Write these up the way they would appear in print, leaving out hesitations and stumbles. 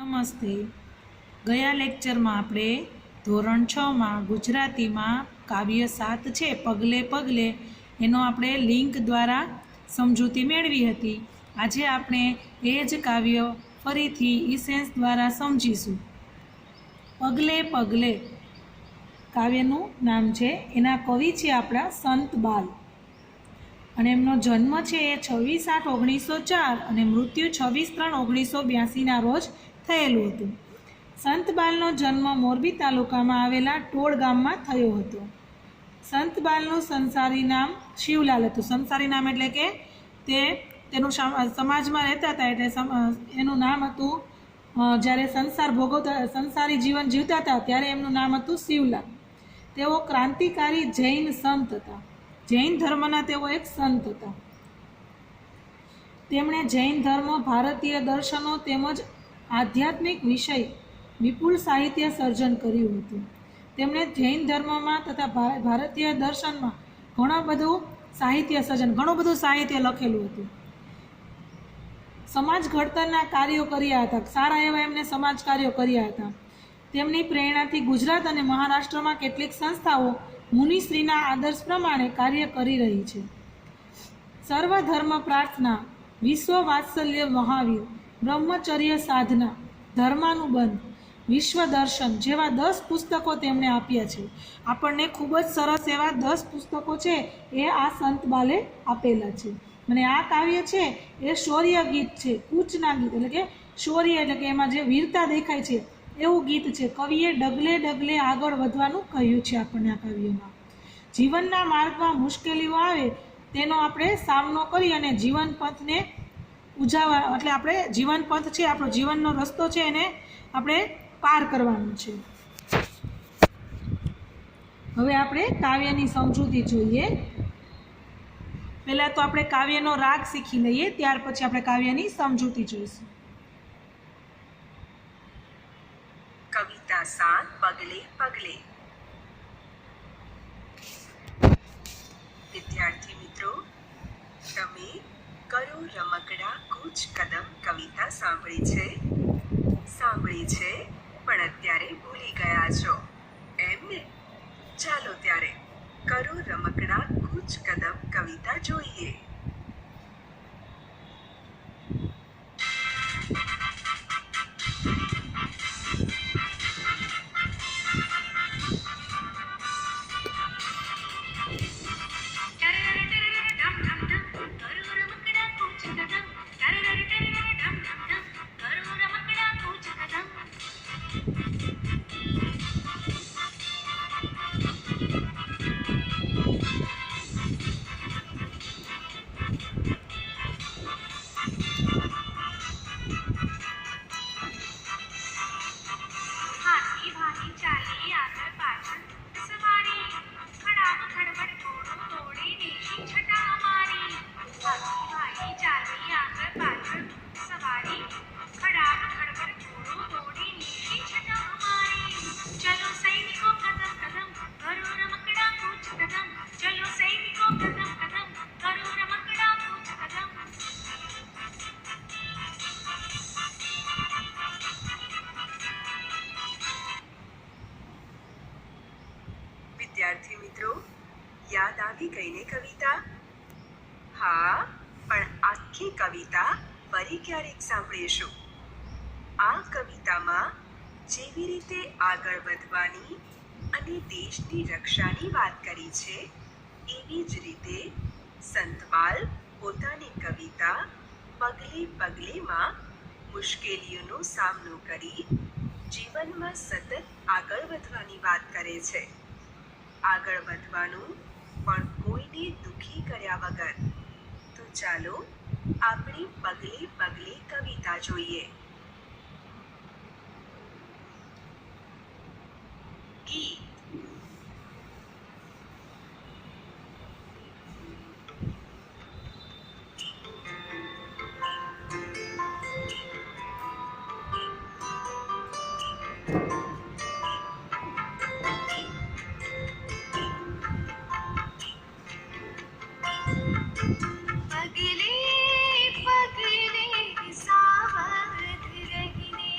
નમસ્તે. ગયા લેક્ચરમાં આપણે ધોરણ 6માં ગુજરાતીમાં કાવ્ય 7 છે પગલે પગલે એનો આપણે લિંક દ્વારા સમજૂતી મેળવી હતી. આજે આપણે એ જ કાવ્ય ફરીથી ઇસેન્સ દ્વારા સમજીશું. પગલે પગલે કાવ્યનું નામ છે, એના કવિ છે આપણા સંત બાલ, અને એમનો જન્મ છે એ 26/8/1904 અને મૃત્યુ 26/3/1982ના રોજ થયેલું હતું. સંત બાલનો જન્મ મોરબી તાલુકામાં આવેલા ટોળ ગામમાં થયો હતો. સંત બાલનું સંસારી નામ શિવલાલ હતું. સંસારી નામ એટલે કે તેનું સમાજમાં રહેતા હતા એટલે એનું નામ હતું, જ્યારે સંસારી જીવન જીવતા હતા ત્યારે એમનું નામ હતું શિવલાલ. તેઓ ક્રાંતિકારી જૈન સંત હતા. જૈન ધર્મના તેઓ એક સંત હતા. તેમણે જૈન ધર્મ, ભારતીય દર્શનો તેમજ આધ્યાત્મિક વિષય વિપુલ સાહિત્ય સર્જન કર્યું હતું. તેમણે જૈન ધર્મમાં તથા ભારતીય દર્શનમાં ઘણું બધું સાહિત્ય લખેલું હતું. સમાજ ઘડતરના કાર્યો કર્યા હતા. સારા એવા એમને સમાજ કાર્યો કર્યા હતા. તેમની પ્રેરણાથી ગુજરાત અને મહારાષ્ટ્રમાં કેટલીક સંસ્થાઓ મુનિશ્રીના આદર્શ પ્રમાણે કાર્ય કરી રહી છે. સર્વધર્મ પ્રાર્થના, વિશ્વ વાત્સલ્ય મહાવીર, બ્રહ્મચર્ય સાધના, ધર્માનુબંધ, વિશ્વ દર્શન જેવા 10 પુસ્તકો તેમણે આપ્યા છે. આપણને ખૂબ જ સરસ એવા 10 પુસ્તકો છે એ આ સંત બાલે આપેલા છે. અને આ કાવ્ય છે એ શૌર્ય ગીત છે, કૂચના ગીત એટલે કે શૌર્ય એટલે કે એમાં જે વીરતા દેખાય છે એવું ગીત છે. કવિએ ડગલે ડગલે આગળ વધવાનું કહ્યું છે આપણને આ કાવ્યમાં. જીવનના માર્ગમાં મુશ્કેલીઓ આવે તેનો આપણે સામનો કરી અને જીવન પથને ઉજાવવા, એટલે આપણે જીવન પથ છે, આપણો જીવનનો રસ્તો છે, એને આપણે પાર કરવાનો છે. હવે આપણે કાવ્યની સમજૂતી જોઈએ. પહેલાં તો આપણે કાવ્યનો રાગ શીખી લઈએ, ત્યાર પછી આપણે કાવ્યની સમજૂતી જોઈશું. કવિતા 7 પગલે પગલે. વિદ્યાર્થી મિત્રો, તમે કરો રમકડા કૂચ કદમ કવિતા સાંભળી છે પણ અત્યારે ભૂલી ગયા છો એમ ને? ચાલો ત્યારે કરો રમકડા કૂચ કદમ કવિતા જોઈએ. વિદ્યાર્થી મિત્રો, યાદ આવી ગઈ ને કવિતા? હા, પણ આખી કવિતા ફરી ક્યારેક સાંભળીશું. આ કવિતામાં જેવી રીતે આગળ વધવાની અને દેશની રક્ષાની વાત કરી છે, એવી જ રીતે સંતબાલ પોતાની કવિતા પગલે પગલેમાં મુશ્કેલીઓનો સામનો કરી જીવનમાં સતત આગળ વધવાની વાત કરે છે. આગળ વધવાનું પણ કોઈને દુખી કર્યા વગર. તો ચાલો આપણી પગલે પગલે કવિતા જોઈએ. ગીત. પગલે પગલે સાવધ રહીને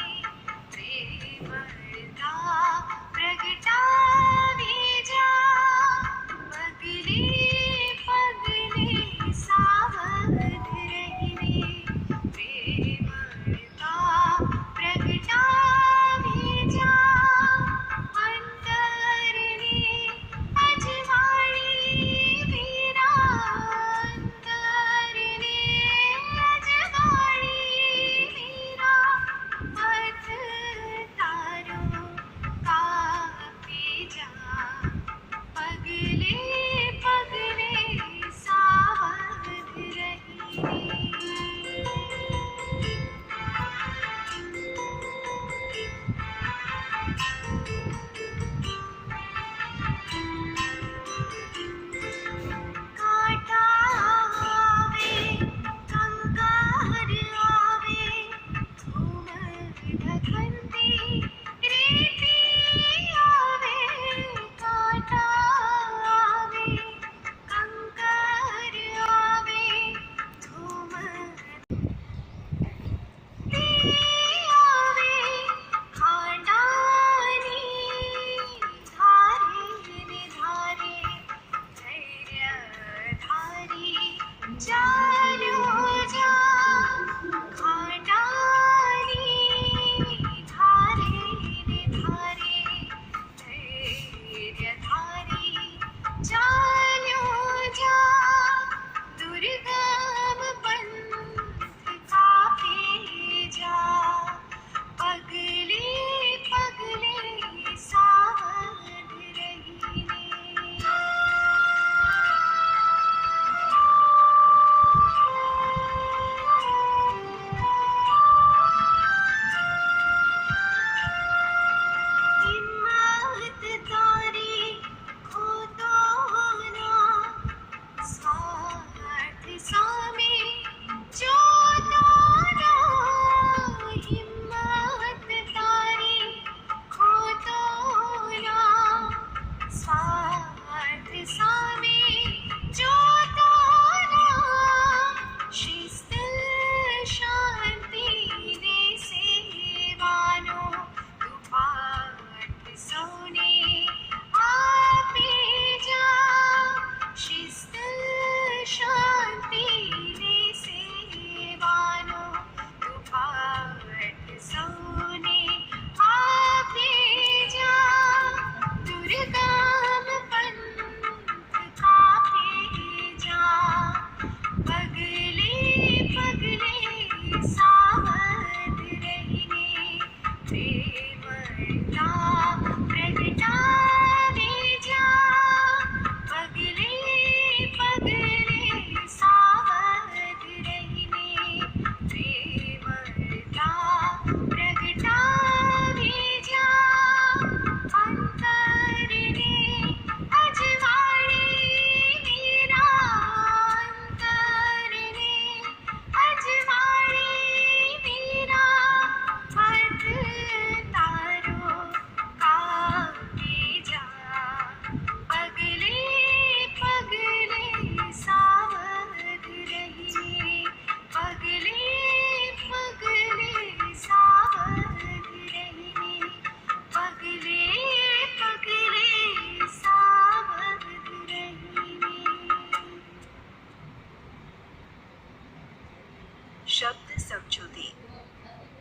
શબ્દ સમજૂતી.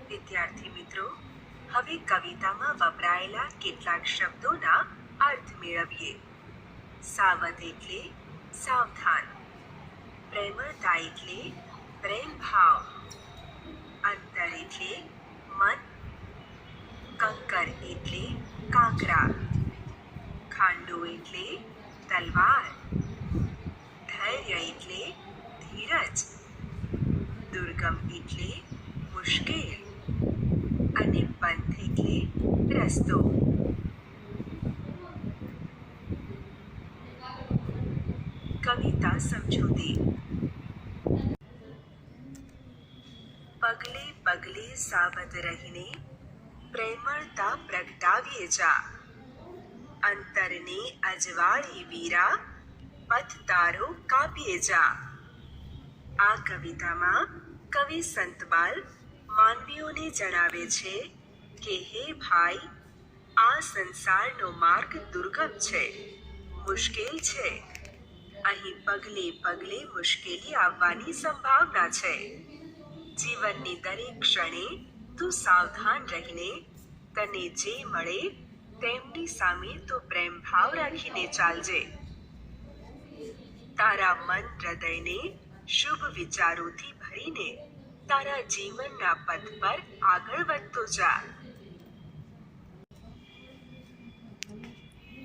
વિદ્યાર્થી મિત્રો, હવે કવિતામાં વપરાયેલા કેટલાક શબ્દોના અર્થ મેળવીએ. સાવધ એટલે સાવધાન, પ્રેમળતા એટલે પ્રેમ ભાવ, અંતર એટલે મન, કંકર એટલે કાંકરા, ખાંડો એટલે તલવાર, ધૈર્ય એટલે ધીરજ, દુર્ગમ એટલે મુશ્કેલ અને પંથ એટલે રસ્તો. કવિતા સમજૂતી. પગલે પગલે સાવધ રહીને પ્રેમળતા પ્રગટાવીએ જા, અંતરને અજવાળી વીરા પથ તારો કાપીએ જા. આ કવિતામાં કવિ સંતબાલ માનવીઓને જણાવે છે કે હે ભાઈ, આ સંસારનો માર્ગ દુર્ગમ છે, મુશ્કેલ છે. અહીં પગલે પગલે મુશ્કેલી આવવાની સંભાવના છે. જીવનની દરેક ક્ષણે તું સાવધાન રહીને તને જે મળે તેમની સામે તું પ્રેમ ભાવ રાખીને ચાલજે. તારા મન હૃદયને શુભ વિચારોથી ભરીને તારા જીવનના પથ પર આગળ વધતો જા.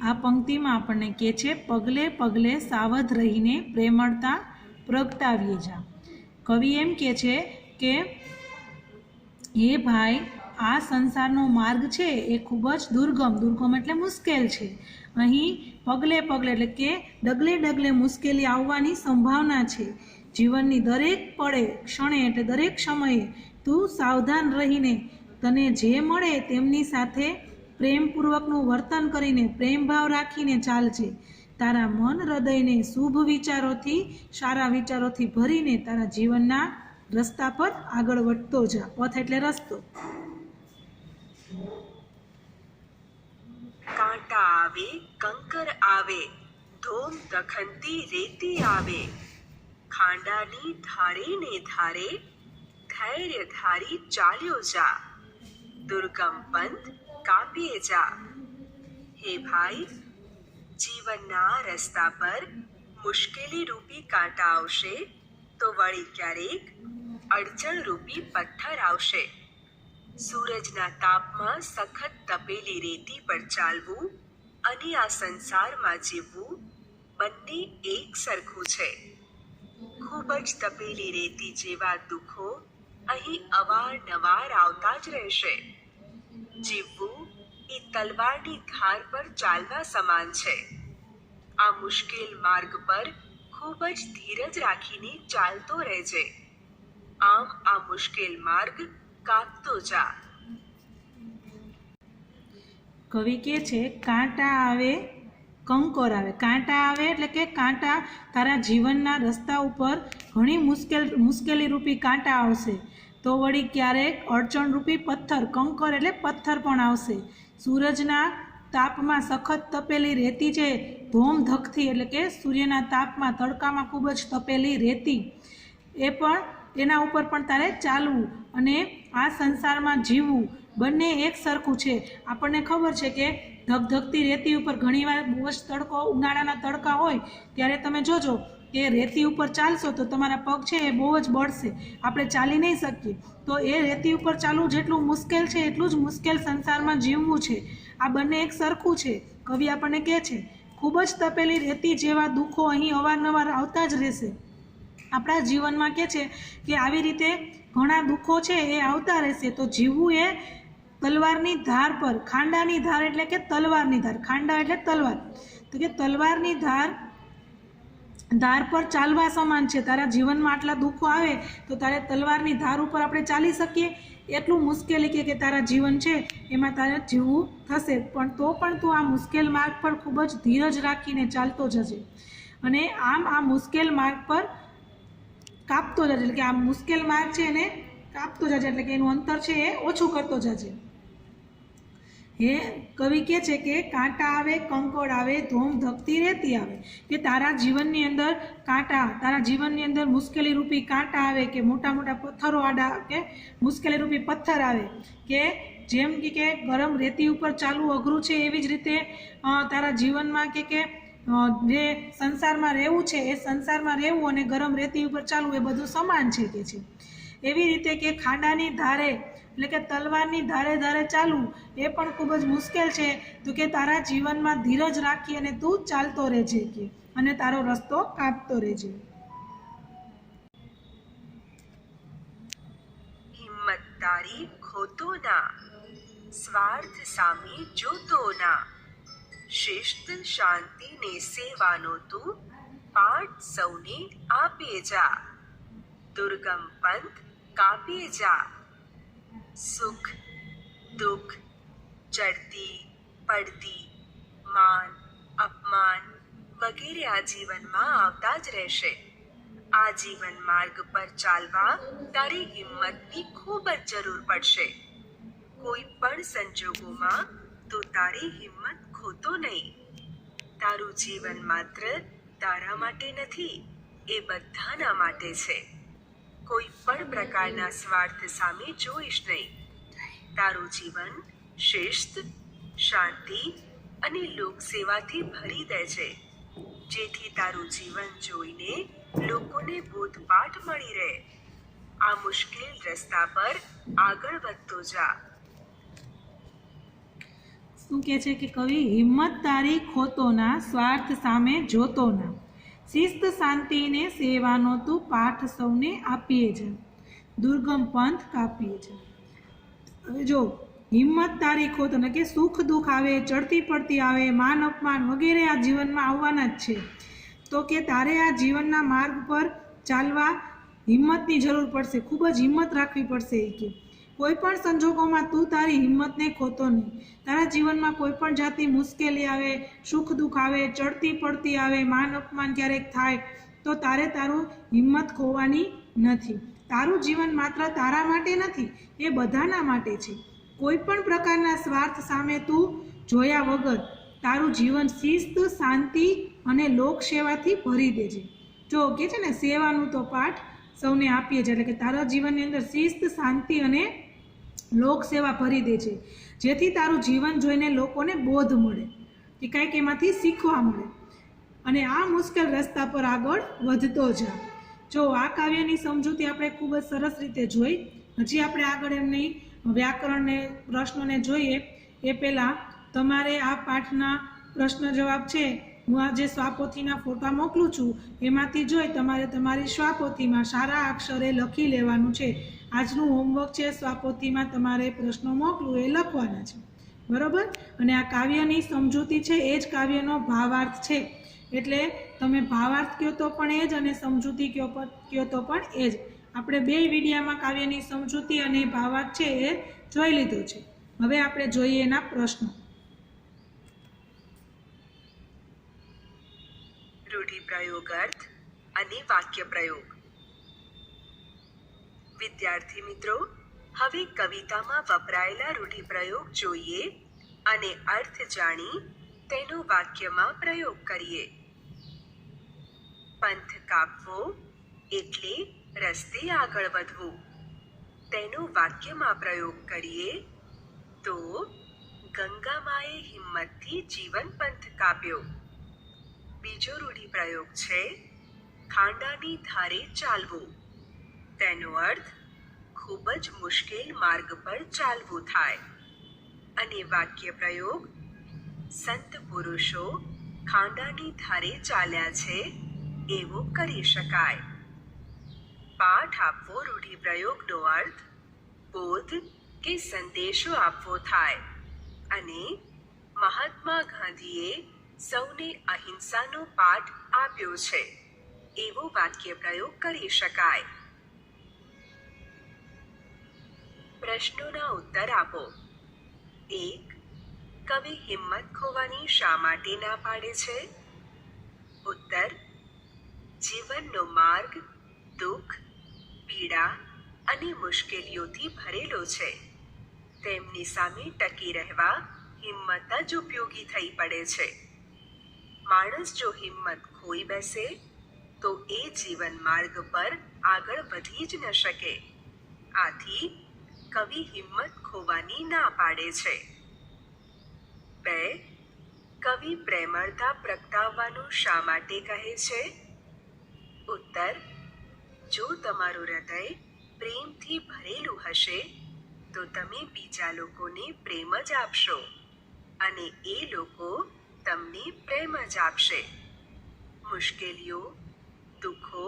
આ પંક્તિમાં આપણને કહે છે, પગલે પગલે સાવધ રહીને પ્રેમળતા પ્રગટાવીએ જા. કવિ એમ કહે છે કે હે ભાઈ, આ સંસારનો માર્ગ છે એ ખૂબ જ દુર્ગમ એટલે મુશ્કેલ છે. અહીં પગલે પગલે એટલે કે ડગલે ડગલે મુશ્કેલી આવવાની સંભાવના છે. જીવનની દરેક પળે ક્ષણે એટલે દરેક સમયે તું સાવધાન રહીને તને જે મળે તેમની સાથે પ્રેમપૂર્વકનું વર્તન કરીને પ્રેમ ભાવ રાખીને ચાલજે. તારા મન હૃદયને શુભ વિચારોથી સારા વિચારોથી ભરીને તારા જીવનના રસ્તા પર આગળ વધતો જા. પથ એટલે રસ્તો. કાંટા આવે, કંકર આવે, ધોમ દખનતી રેતી આવે, ખાંડાની ધારે ને ધારે ધૈર્ય ધારી ચાલ્યો જા. દુર્ગમ પંથ કાપીએ જા. હે ભાઈ, જીવનના રસ્તા પર મુશ્કેલી રૂપી કાંટા આવશે તો વળી ક્યારેક અડચણ રૂપી પથ્થર આવશે. સૂરજના તાપમાં સખત તપેલી રેતી પર ચાલવું અને આ સંસારમાં જીવવું બંને એક સરખું છે. ખૂબ જ તપેલી રેતી જેવા દુઃખો અહીં અવારનવાર આવતા જ રહેશે. જીવવું એ તલવારની ધાર પર ચાલવા સમાન છે. આ મુશ્કેલ માર્ગ પર ખૂબ જ ધીરજ રાખીને ચાલતો રહેજે. આમ આ મુશ્કેલ માર્ગ કાપતો જા. કવિ કહે છે, કાંટા આવે, કંકોર આવે. કાંટા આવે એટલે કે કાંટા તારા જીવનના રસ્તા ઉપર ઘણી મુશ્કેલી રૂપી કાંટા આવશે તો વળી ક્યારેક અડચણરૂપી પથ્થર, કંકર એટલે પથ્થર પણ આવશે. સૂરજના તાપમાં સખત તપેલી રેતી છે, ધોમ ધકથી એટલે કે સૂર્યના તાપમાં તડકામાં ખૂબ જ તપેલી રેતી, એ પણ એના ઉપર પણ તારે ચાલવું અને આ સંસારમાં જીવવું બંને એક સરખું છે. આપણને ખબર છે કે ધગધગતી રેતી ઉપર ઘણીવાર બહુ જ તડકો, ઉનાળાના તડકા હોય ત્યારે તમે જોજો કે રેતી ઉપર ચાલશો તો તમારા પગ છે એ બહુ જ બળશે, આપણે ચાલી નહીં શકીએ. તો એ રેતી ઉપર ચાલવું જેટલું મુશ્કેલ છે એટલું જ મુશ્કેલ સંસારમાં જીવવું છે. આ બંને એક સરખું છે. કવિ આપણને કહે છે, ખૂબ જ તપેલી રેતી જેવા દુઃખો અહીં અવારનવાર આવતા જ રહેશે. આપણા જીવનમાં કહે છે કે આવી રીતે ઘણા દુઃખો છે એ આવતા રહેશે. તો જીવવું એ તલવારની ધાર પર, ખાંડાની ધાર એટલે કે તલવારની ધાર, ખાંડા એટલે તલવાર, તો કે તલવારની ધાર પર ચાલવા સમાન છે. તારા જીવનમાં આટલા દુઃખો આવે તો તારે તલવારની ધાર ઉપર આપણે ચાલી શકીએ એટલું મુશ્કેલી કે તારા જીવન છે એમાં તારે જીવવું થશે. પણ તો પણ તું આ મુશ્કેલ માર્ગ પર ખૂબ જ ધીરજ રાખીને ચાલતો જજે અને આમ આ મુશ્કેલ માર્ગ પર કાપતો જજે. એટલે કે આ મુશ્કેલ માર્ગ છે એને કાપતો જજે, એટલે કે એનું અંતર છે એ ઓછું કરતો જજે. હે કવિ કહે છે કે કાંટા આવે, કંકોડ આવે, ધોમ ધકતી રેતી આવે. કે તારા જીવનની અંદર કાંટા, તારા જીવનની અંદર મુશ્કેલી રૂપી કાંટા આવે કે મોટા મોટા પથ્થરો આડા કે મુશ્કેલી રૂપી પથ્થર આવે કે જેમ કે ગરમ રેતી ઉપર ચાલવું અઘરું છે એવી જ રીતે તારા જીવનમાં કે જે સંસારમાં રહેવું છે એ સંસારમાં રહેવું અને ગરમ રેતી ઉપર ચાલવું એ બધું સમાન છે કે છે. એવી રીતે કે ખાંડાની ધારે એટલે કે તલવારની ધારે ધારે ચાલવું એ પણ ખૂબ જ મુશ્કેલ છે. તો કે તારા જીવનમાં ધીરજ રાખી અને તું ચાલતો રહેજે કે અને તારો રસ્તો કાપતો રહેજે. હિંમત તારી ખોતો ના, સ્વાર્થ સામે જોતો ના, શિસ્ત શાંતિ ને સેવાનો તું પાઠ સૌને આપે જા. દુર્ગમ પંથ કાપે જા. સુખ દુઃખ, ચડતી પડતી, માન અપમાન વગેરે આ જીવનમાં આવતા જ રહેશે. આ જીવન માર્ગ પર ચાલવા તારી હિંમતની ખૂબ જ જરૂર પડશે. કોઈ પણ સંજોગોમાં તું તારી હિંમત ખોતો નહીં. તારું જીવન માત્ર તારા માટે નથી, એ બધાના માટે છે. કોઈ પણ પ્રકારના સ્વાર્થ સામે જોઈશ નહીં. તારું જીવન શિસ્ત, શાંતિ અને લોકસેવાથી ભરી દે છે, જેથી તારું જીવન જોઈને લોકોને બોધપાઠ મળી રહે. આ મુશ્કેલ રસ્તા પર આગળ વધતો જા. શું કહે છે કે કવિ, હિંમત તારી ખોતો ના, સ્વાર્થ સામે જોતો ના, શિસ્ત શાંતિને સેવાનો તું પાઠ સૌને આપીએ છે, દુર્ગમ પંથ કાપીએ છે. હવે જો હિંમત તારી ખોતો ના કે સુખ દુઃખ આવે, ચડતી પડતી આવે, માન અપમાન વગેરે આ જીવનમાં આવવાના જ છે. તો કે તારે આ જીવનના માર્ગ પર ચાલવા હિંમતની જરૂર પડશે, ખૂબ જ હિંમત રાખવી પડશે. કે કોઈ પણ સંજોગોમાં તું તારી હિંમતને ખોતો નહીં. તારા જીવનમાં કોઈ પણ જાતની મુશ્કેલી આવે, સુખ દુઃખ આવે, ચડતી પડતી આવે, માન અપમાન ક્યારેક થાય, તો તારે તારું હિંમત ખોવાની નથી. તારું જીવન માત્ર તારા માટે નથી, એ બધાના માટે છે. કોઈ પણ પ્રકારના સ્વાર્થ સામે તું જોયા વગર તારું જીવન શિસ્ત, શાંતિ અને લોકસેવાથી ભરી દેજે. જો કે છે ને, સેવાનું તો પાઠ સૌને આપીએ છીએ, એટલે કે તારા જીવનની અંદર શિસ્ત, શાંતિ અને લોકસેવા ભરી દે છે, જેથી તારું જીવન જોઈને લોકોને બોધ મળે કે કંઈક એમાંથી શીખવા મળે અને આ મુશ્કેલ રસ્તા પર આગળ વધતો જા. જો આ કાવ્યની સમજૂતી આપણે ખૂબ જ સરસ રીતે જોઈ. હજી આપણે આગળ એમની વ્યાકરણને પ્રશ્નોને જોઈએ એ પહેલાં તમારે આ પાઠના પ્રશ્ન જવાબ છે, હું આ જે સ્વાપોથીના ફોટા મોકલું છું એમાંથી જોઈ તમારે તમારી સ્વાપોથીમાં સારા અક્ષરે લખી લેવાનું છે. આજનું હોમવર્ક છે, સ્વાપોથીમાં તમારે પ્રશ્નો મોકલું એ લખવાના છે, બરાબર? અને આ કાવ્યની સમજૂતી છે એ જ કાવ્યનો ભાવાર્થ છે, એટલે તમે ભાવાર્થ કહો તો પણ એ જ અને સમજૂતી કહો તો પણ એ જ. આપણે બે વિડીયામાં કાવ્યની સમજૂતી અને ભાવાર્થ છે એ જોઈ લીધો છે. હવે આપણે જોઈએ એના પ્રશ્નો. રૂઢિપ્રયોગ અર્થ અને વાક્ય પ્રયોગ. વિદ્યાર્થી મિત્રો, હવે કવિતામાં વપરાયેલા રૂઢિપ્રયોગ જોઈએ અને અર્થ જાણી તેનો વાક્યમાં પ્રયોગ કરીએ. પંથ કાપવો એટલે રસ્તે આગળ વધવું. તેનો વાક્યમાં પ્રયોગ કરીએ તો ગંગામાએ હિંમતથી જીવન પંથ કાપ્યો. બીજો રૂઢિપ્રયોગ છે ખાંડાની ધારે ચાલવું. તેનો અર્થ ખૂબ જ મુશ્કેલ માર્ગ પર ચાલવું થાય. અને વાક્ય પ્રયોગ સંત પુરુષો ખાંડાની ધારે ચાલ્યા છે એવું કરી શકાય. પાઠ આપવો રૂઢિપ્રયોગનો અર્થ બોધ કે સંદેશો આપવો થાય અને મહાત્મા ગાંધીએ સૌને અહિંસાનો પાઠ આપ્યો છે એવો વાક્ય પ્રયોગ કરી શકાય. પ્રશ્નોના ઉત્તર આપો. 1. કવિ હિંમત ખોવાની શા માટે ના પાડે છે? ઉત્તર: જીવનનો માર્ગ દુઃખ, પીડા અને મુશ્કેલીઓથી ભરેલો છે. તેમની સામે ટકી રહેવા હિંમત જ ઉપયોગી થઈ પડે છે. માણસ જો હિંમત ખોઈ બેસે તો એ જીવન માર્ગ પર આગળ વધી જ ન શકે. આથી કવિ હિંમત ખોવાની ના પાડે છે. 2. કવિ પ્રેમળતા પ્રગટાવવાનું શા માટે કહે છે? ઉત્તર: જો તમારું હૃદય પ્રેમથી ભરેલું હશે તો તમે બીજા લોકોને પ્રેમ જ આપશો અને એ લોકો તમને પ્રેમ જ આપશે. મુશ્કેલીઓ, દુઃખો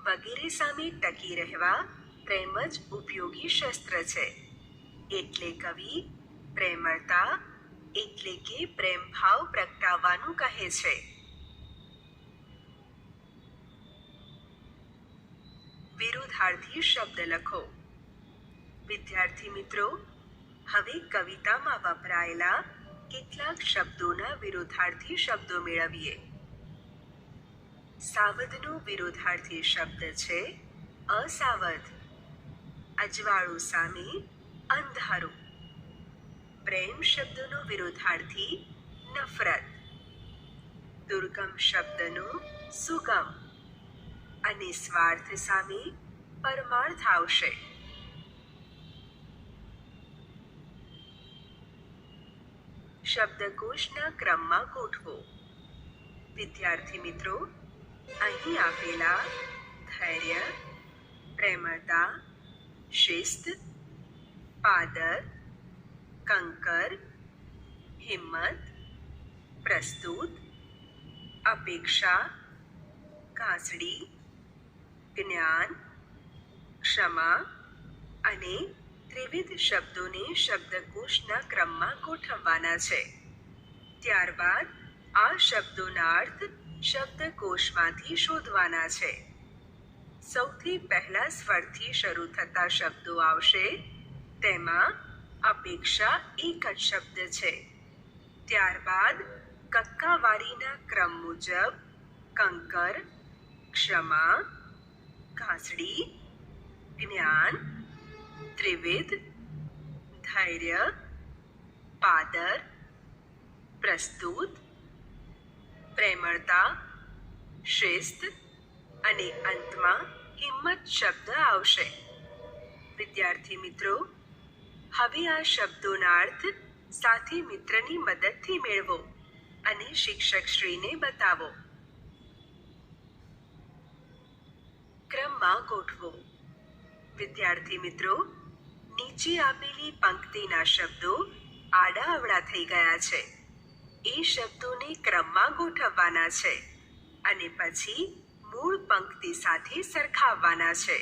વગેરે સામે ટકી રહેવા પ્રેમ જ ઉપયોગી શસ્ત્ર છે. એટલે કવિ પ્રેમળતા એટલે કે પ્રેમભાવ પ્રગટાવવાનું કહે છે. વિરુદ્ધાર્થી શબ્દ લખો. વિદ્યાર્થી મિત્રો, હવે કવિતામાં વપરાયેલા કેટલાક શબ્દોના વિરુદ્ધાર્થી શબ્દો મેળવીએ. સાવધનો વિરુદ્ધાર્થી શબ્દ છે અસાવધ. અજવાળું સામે અંધારું. પ્રેમ શબ્દનો વિરોધાર્થી નફરત, દુર્ગમ શબ્દનો સુગમ અને સ્વાર્થ સામે પરમાર્થ આવશે. શબ્દકોશના ક્રમમાં ગોઠવો. વિદ્યાર્થી મિત્રો, અહીં આપેલા ધૈર્ય, પ્રેમળતા, શિસ્ત, પાદર, કંકર, હિંમત, પ્રસ્તુત, અપેક્ષા, ઘાસડી, જ્ઞાન, ક્ષમા અને ત્રિવિધ શબ્દોને શબ્દકોશના ક્રમમાં ગોઠવવાના છે. ત્યારબાદ આ શબ્દોના અર્થ શબ્દકોશમાંથી શોધવાના છે. સૌથી પહેલા સ્વરથી શરૂ થતા શબ્દો આવશે. તેમાં અપેક્ષા એક જ શબ્દ છે. ત્યારબાદ કક્કાવારીના ક્રમ મુજબ કંકર, ક્ષમા, ઘાસડી, જ્ઞાન, ત્રિવિધ, ધૈર્ય, પાદર, પ્રસ્તુત, પ્રેમળતા, શિસ્ત અને અંતમાં હિંમત શબ્દ આવશે. વિદ્યાર્થી મિત્રો, હવે આ શબ્દોના અર્થ સાથી મિત્રની મદદથી મેળવો અને શિક્ષકશ્રીને બતાવો. ક્રમમાં ગોઠવો. વિદ્યાર્થી મિત્રો, નીચે આપેલી પંક્તિના શબ્દો આડાઅવળા થઈ ગયા છે. એ શબ્દોને ક્રમમાં ગોઠવવાના છે અને પછી મૂળ પંક્તિ સાથે સરખાવવાના છે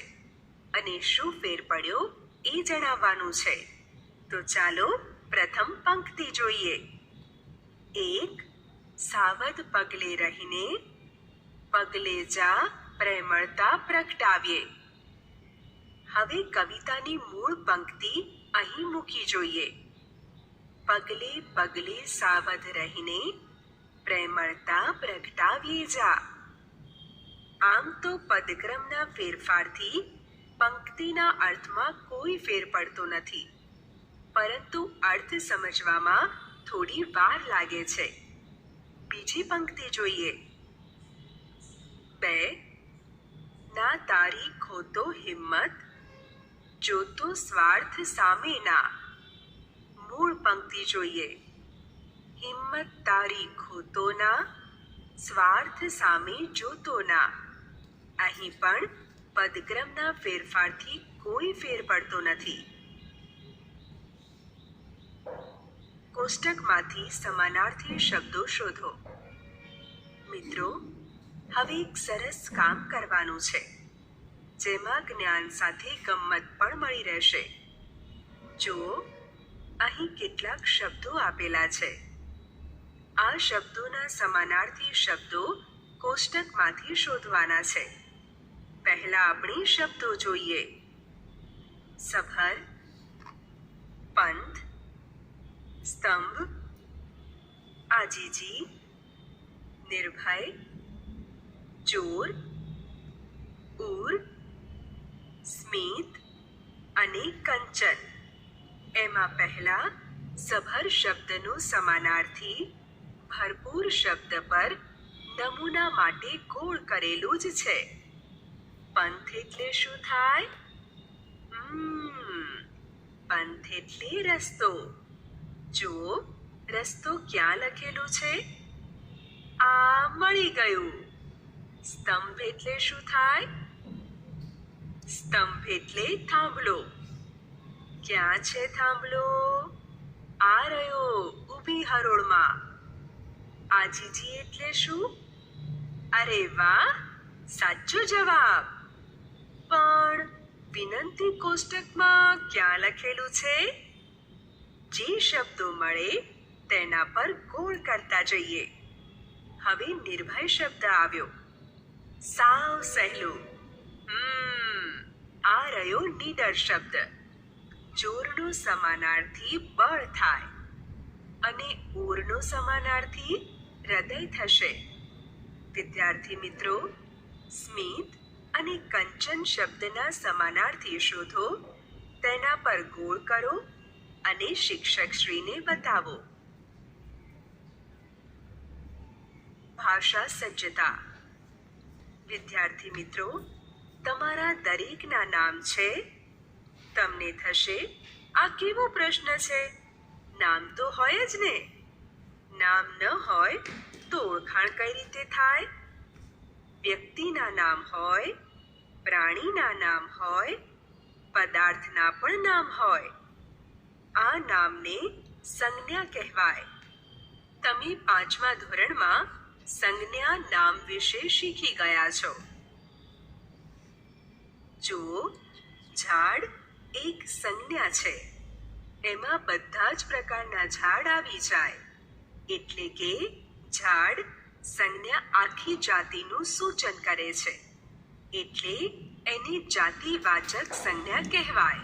અને શું ફેર પડ્યો એ જણાવવાનું છે. તો ચાલો પ્રથમ પંક્તિ જોઈએ. 1. સાવધ પગલે રહીને પગલે જા પ્રેમળતા પ્રગટાવીએ. હવે કવિતાની મૂળ પંક્તિ અહીં મૂકી જોઈએ. પગલે પગલે સાવધ રહીને પ્રેમળતા પ્રગટાવીએ જા. આમ તો પદક્રમના ફેરફારથી પંક્તિના અર્થમાં કોઈ ફેર પડતો નથી, પરંતુ અર્થ સમજવામાં થોડી વાર લાગે છે. બીજી પંક્તિ જોઈએ. 2. ના તારી ખોતો હિંમત જોતો સ્વાર્થ સામે ના. મૂળ પંક્તિ જોઈએ. હિંમત તારી ખોતો ના, સ્વાર્થ સામે જોતો ના. અહીં પણ પદક્રમના ફેરફારથી કોઈ ફેર પડતો નથી. કોષ્ટકમાંથી સમાનાર્થી શબ્દો શોધો. મિત્રો, હવે એક સરસ કામ કરવાનું છે, જેમાં જ્ઞાન સાથે ગમ્મત પણ મળી રહેશે. જુઓ, અહીં કેટલાક શબ્દો આપેલા છે. આ શબ્દોના સમાનાર્થી શબ્દો કોષ્ટકમાંથી શોધવાના છે. પહેલા આપણે શબ્દો જોઈએ. સભર, પંથ, સ્તંભ, આજીજી, નિર્ભય, ચોર, ઉર, સ્મિત અને કંચન. એમાં પહેલા સભર શબ્દનો સમાનાર્થી ભરપૂર શબ્દ પર નમૂના માટે ગોળ કરેલું જ છે. પંથ એટલે શું થાય? પંથ એટલે રસ્તો. જુઓ, રસ્તો ક્યાં લખેલું છે? આ મળી ગયું. સ્તંભ એટલે શું થાય? સ્તંભ એટલે થાંભલો. ક્યાં છે થાંભલો? આ રહ્યો ઊભી હરોળમાં. આજીજી એટલે શું? અરે વાહ, સાચો જવાબ. પણ વિનંતી કોષ્ટકમાં ક્યાં લખેલું છે? જે શબ્દો મળે તેના પર ગોળ કરતા જઈએ. હવે નિર્ભય શબ્દ આવ્યો. સાવ સહેલું. આ રહ્યો નીડર શબ્દ. ચોરનો સમાનાર્થી બળ થાય અને ઉરનો સમાનાર્થી હૃદય થશે. વિદ્યાર્થી મિત્રો, સ્મિત અને કંચન શબ્દના સમાનાર્થી શોધો, તેના પર ગોળ કરો અને શિક્ષકશ્રીને બતાવો. ભાષા સજ્જતા. વિદ્યાર્થી મિત્રો, તમારા દરેકના નામ છે. તમને થશે, આ કેવો પ્રશ્ન છે? નામ તો હોય જ ને. નામ ન હોય તો ઓળખાણ કઈ રીતે થાય? વ્યક્તિના નામ હોય, પ્રાણીના નામ હોય, પદાર્થના પણ નામ હોય. આ નામને સંજ્ઞા કહેવાય. તમે 5મા ધોરણમાં સંજ્ઞા નામ વિશે શીખી ગયા છો. જુઓ, ઝાડ એક સંજ્ઞા છે. એમાં બધા જ પ્રકારના ઝાડ આવી જાય. એટલે કે ઝાડ સંજ્ઞા આખી જાતિનું સૂચન કરે છે. એટલે એને જાતિવાચક સંજ્ઞા કહેવાય.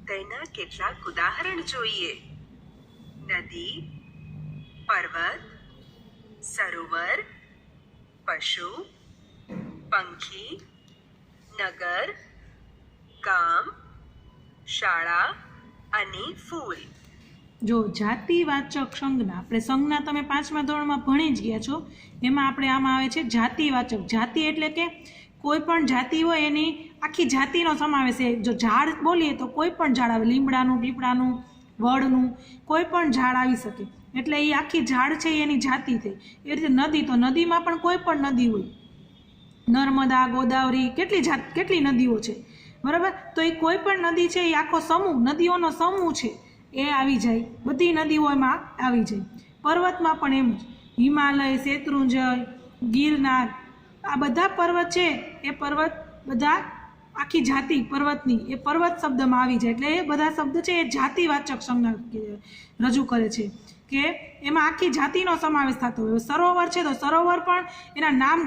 તેના કેટલાક ઉદાહરણ જોઈએ. નદી, પર્વત, સરોવર, પશુ, પંખી, નગર, ગામ, શાળા અને ફૂલ. જો જાતિવાચક સંજ્ઞા, આપણે સંજ્ઞા તમે 5મા ધોરણમાં ભણી જ ગયા છો. એમાં આપણે આમાં આવે છે જાતિવાચક. જાતિ એટલે કે કોઈ પણ જાતિ હોય એની આખી જાતિનો સમાવેશ છે. જો ઝાડ બોલીએ તો કોઈ પણ ઝાડ આવે, લીમડાનું, પીપળાનું, વડનું, કોઈ પણ ઝાડ આવી શકે. એટલે એ આખી ઝાડ છે એની જાતિ થઈ. એ રીતે નદી, તો નદીમાં પણ કોઈ પણ નદી હોય. નર્મદા, ગોદાવરી, કેટલી નદીઓ છે, બરાબર? તો એ કોઈ પણ નદી છે એ આખો સમૂહ, નદીઓનો સમૂહ છે, એ આવી જાય. બધી નદીઓ એમાં આવી જાય. પર્વતમાં પણ એમ જ. હિમાલય, શેત્રુંજય, ગિરનાર, આ બધા પર્વત છે એ પર્વત બધા આખી જાતિ પર્વતની એ પર્વત શબ્દમાં આવી જાય. એટલે એ બધા શબ્દ છે એ જાતિવાચક સંજ્ઞા રજૂ કરે છે કે એમાં આખી જાતિનો સમાવેશ થતો હોય. સરોવર છે તો સરોવર પણ એના નામ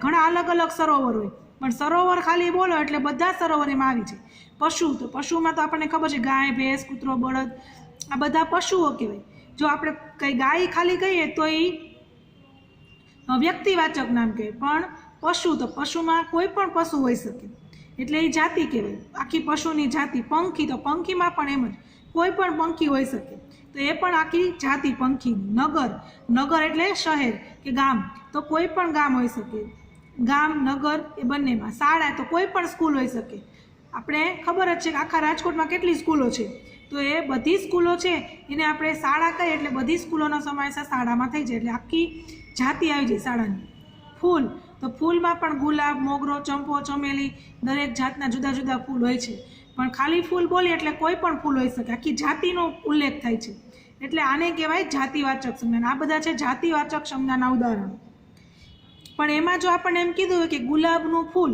ઘણા અલગ અલગ સરોવર હોય, પણ સરોવર ખાલી બોલો એટલે બધા સરોવર એમાં આવી જાય. પશુ, તો પશુમાં તો આપણને ખબર છે ગાય, ભેંસ, કૂતરો, બળદ, આ બધા પશુઓ કહેવાય. જો આપણે કઈ ગાય ખાલી કહીએ તો એ વ્યક્તિવાચક નામ કહેવાય. પણ પશુ, તો પશુમાં કોઈ પણ પશુ હોઈ શકે, એટલે એ જાતિ કહેવાય, આખી પશુની જાતિ. પંખી, તો પંખીમાં પણ એમ જ કોઈ પણ પંખી હોઈ શકે, તો એ પણ આખી જાતિ પંખીની. નગર એટલે શહેર કે ગામ, તો કોઈ પણ ગામ હોઈ શકે. ગામ, નગર એ બંનેમાં. શાળા, તો કોઈ પણ સ્કૂલ હોઈ શકે. આપણે ખબર જ છે કે આખા રાજકોટમાં કેટલી સ્કૂલો છે, તો એ બધી સ્કૂલો છે એને આપણે શાળા કહીએ એટલે બધી સ્કૂલોનો સમાવેશ આ શાળામાં થઈ જાય. એટલે આખી જાતિ આવી જાય શાળાની. ફૂલ, તો ફૂલમાં પણ ગુલાબ, મોગરો, ચંપો, ચમેલી, દરેક જાતના જુદા જુદા ફૂલ હોય છે. પણ ખાલી ફૂલ બોલીએ એટલે કોઈ પણ ફૂલ હોઈ શકે, આખી જાતિનો ઉલ્લેખ થાય છે. એટલે આને કહેવાય જાતિવાચક સંજ્ઞા. આ બધા છે જાતિવાચક સંજ્ઞાના ઉદાહરણો. પણ એમાં જો આપણને એમ કીધું હોય કે ગુલાબનું ફૂલ,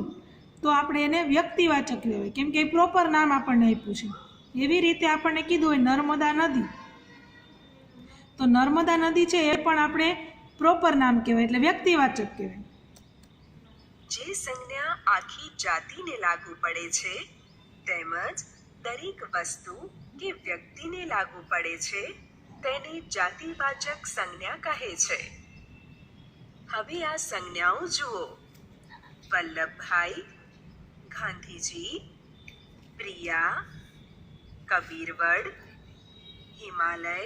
તો આપણે એને વ્યક્તિવાચક કહેવાય, કેમ કે એ પ્રોપર નામ આપણને આપ્યું છે. એવી રીતે આપણને કીધું હોય નર્મદા નદી, તો નર્મદા નદી છે એ પણ આપણે પ્રોપર નામ કહેવાય, એટલે વ્યક્તિવાચક કહેવાય. જે સંજ્ઞા આખી જાતિને લાગુ પડે છે તેમજ દરેક વસ્તુ કે વ્યક્તિને લાગુ પડે છે તેને જાતિવાચક સંજ્ઞા કહે છે. હવે આ સંજ્ઞાઓ જુઓ. વલ્લભભાઈ, ગાંધીજી, પ્રિયા, કબીરવડ, હિમાલય,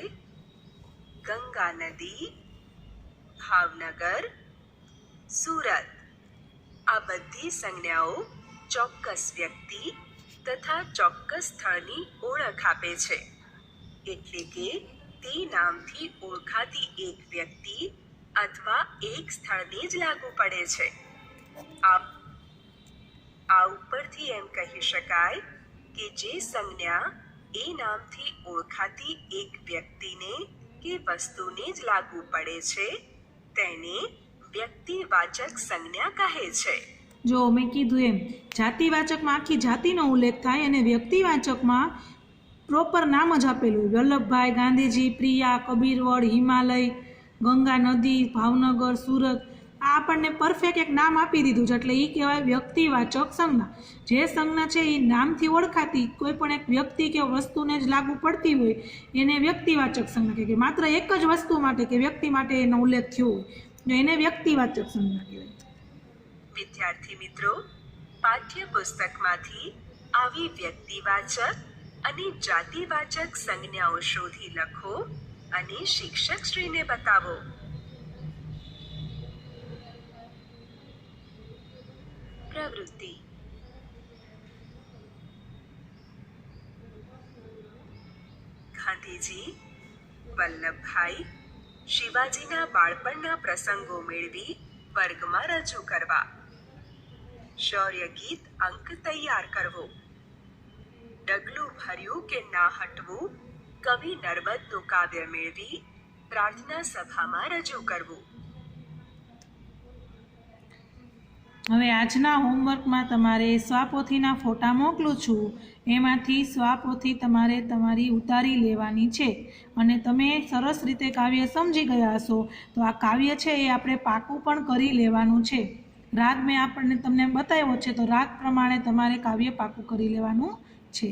ગંગા નદી, ભાવનગર, સુરત. આ બધી સંજ્ઞાઓ ચોક્કસ વ્યક્તિ તથા ચોક્કસ સ્થળની ઓળખ આપે છે. એટલે કે તે નામથી ઓળખાતી એક વ્યક્તિ અથવા એક સ્થળને જ લાગુ પડે છે. આ ઉપરથી એમ કહી શકાય કે જે સંજ્ઞા એ નામથી ઓળખાતી એક વ્યક્તિને કે વસ્તુને જ લાગુ પડે છે તેને વ્યક્તિવાચક સંજ્ઞા કહે છે. જો મેં કીધું એમ જાતિવાચકમાં આખી જાતિનો ઉલ્લેખ થાય અને વ્યક્તિવાચકમાં પ્રોપર નામ જ આપેલું હોય. વલ્લભભાઈ, ગાંધીજી, પ્રિયા, કબીરવડ, હિમાલય, ગંગા નદી, ભાવનગર, સુરત, આ આપણને પરફેક્ટ એક નામ આપી દીધું છે, એટલે એ કહેવાય વ્યક્તિવાચક સંજ્ઞા. જે સંજ્ઞા છે એ નામથી ઓળખાતી કોઈ પણ એક વ્યક્તિ કે વસ્તુને જ લાગુ પડતી હોય એને વ્યક્તિવાચક સંજ્ઞા કહેવાય. માત્ર એક જ વસ્તુ માટે કે વ્યક્તિ માટે એનો ઉલ્લેખ થયો હોય એને વ્યક્તિવાચક સંજ્ઞા કહેવાય. વિદ્યાર્થી મિત્રો, પાઠ્યપુસ્તકમાંથી આવી વ્યક્તિવાચક અને જાતિવાચક સંજ્ઞાઓ શોધી લખો અને શિક્ષક શ્રીને બતાવો. પ્રવૃત્તિ. ગાંધીજી, વલ્લભભાઈ, શિવાજીના બાળપણના પ્રસંગો મેળવી વર્ગમાં રજૂ કરવા. શૌર્ય ગીત અંક તૈયાર કરવો. ડગલું ભર્યું કે ના હટવું કવિ નર્મદનું કાવ્ય મેળવી પ્રાર્થના સભામાં રજૂ કરવું. હવે આજના હોમવર્કમાં તમારે સ્વાપોથીના ફોટા મોકલું છું, એમાંથી સ્વાપોથી તમારે તમારી ઉતારી લેવાની છે. અને તમે સરસ રીતે કાવ્ય સમજી ગયા હશો તો આ કાવ્ય છે એ આપણે પાકું પણ કરી લેવાનું છે. રાગ મેં તમને બતાવ્યો છે તો રાગ પ્રમાણે તમારે કાવ્ય પાકું કરી લેવાનું છે.